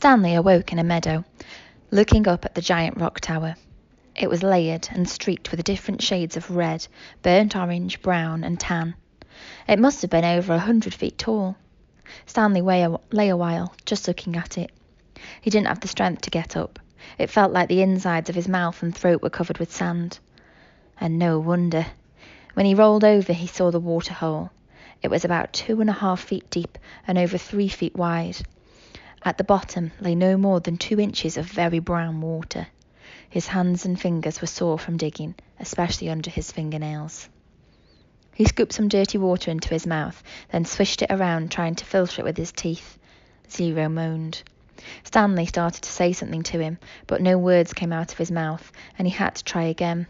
Stanley awoke in a meadow, looking up at the giant rock tower. It was layered and streaked with different shades of red, burnt orange, brown, and tan. It must have been over 100 feet tall. Stanley lay a while, just looking at it. He didn't have the strength to get up. It felt like the insides of his mouth and throat were covered with sand. And no wonder. When he rolled over, he saw the water hole. It was about 2.5 feet deep and over 3 feet wide. At the bottom lay no more than 2 inches of very brown water. His hands and fingers were sore from digging, especially under his fingernails. He scooped some dirty water into his mouth, then swished it around, trying to filter it with his teeth. Zero moaned. Stanley started to say something to him, but no words came out of his mouth, and he had to try again.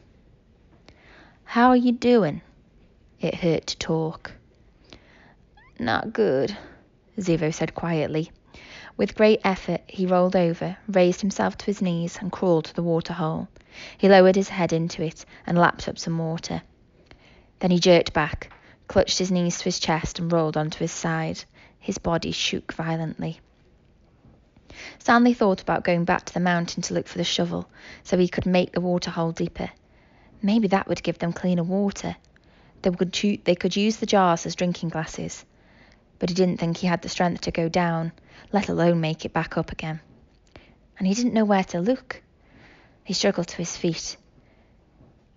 "How are you doing?" It hurt to talk. "Not good," Zero said quietly. With great effort, he rolled over, raised himself to his knees, and crawled to the water hole. He lowered his head into it and lapped up some water. Then he jerked back, clutched his knees to his chest, and rolled onto his side. His body shook violently. Stanley thought about going back to the mountain to look for the shovel, so he could make the water hole deeper. Maybe that would give them cleaner water. They could use the jars as drinking glasses. But he didn't think he had the strength to go down, let alone make it back up again. And he didn't know where to look. He struggled to his feet.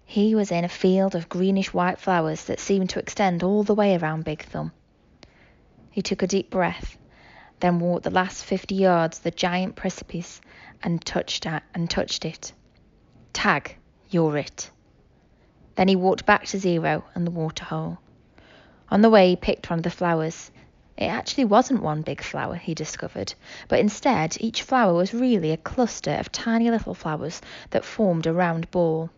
He was in a field of greenish-white flowers that seemed to extend all the way around Big Thumb. He took a deep breath, then walked the last 50 yards the giant precipice and touched it. "Tag, you're it." Then he walked back to Zero and the water hole. On the way, he picked one of the flowers. It actually wasn't one big flower, he discovered, but instead each flower was really a cluster of tiny little flowers that formed a round ball.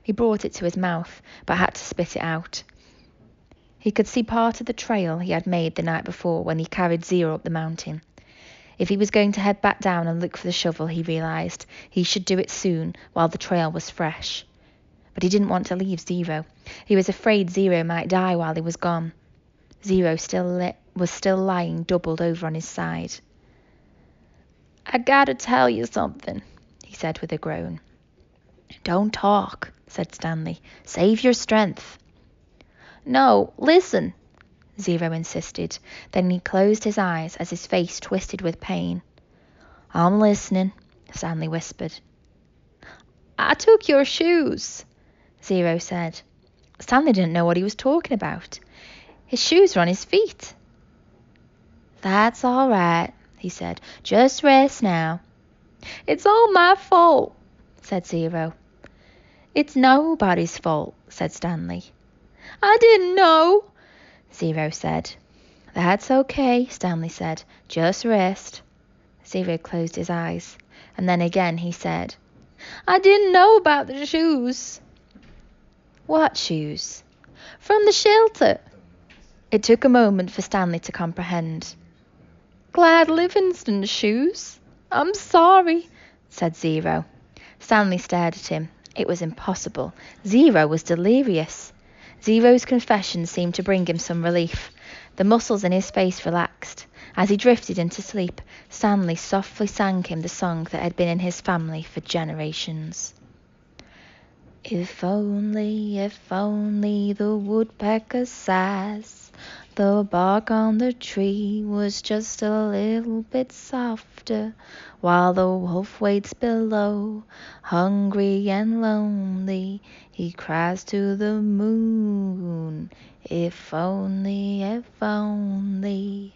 He brought it to his mouth, but had to spit it out. He could see part of the trail he had made the night before when he carried Zero up the mountain. If he was going to head back down and look for the shovel, he realised he should do it soon while the trail was fresh. But he didn't want to leave Zero. He was afraid Zero might die while he was gone. Zero was still lying doubled over on his side. "I gotta tell you something," he said with a groan. "Don't talk," said Stanley. "Save your strength." "No, listen," Zero insisted. Then he closed his eyes as his face twisted with pain. "I'm listening," Stanley whispered. "I took your shoes," Zero said. Stanley didn't know what he was talking about. His shoes were on his feet. "That's all right," he said. "Just rest now." "It's all my fault," said Zero. "It's nobody's fault," said Stanley. "I didn't know," Zero said. "That's okay," Stanley said. "Just rest." Zero closed his eyes, and then again he said, "I didn't know about the shoes." "What shoes?" "From the shelter." It took a moment for Stanley to comprehend. "Glad Livingston's shoes. I'm sorry," said Zero. Stanley stared at him. It was impossible. Zero was delirious. Zero's confession seemed to bring him some relief. The muscles in his face relaxed. As he drifted into sleep, Stanley softly sang him the song that had been in his family for generations. If only the woodpecker sighs, the bark on the tree was just a little bit softer, while the wolf waits below, hungry and lonely, he cries to the moon, if only, if only.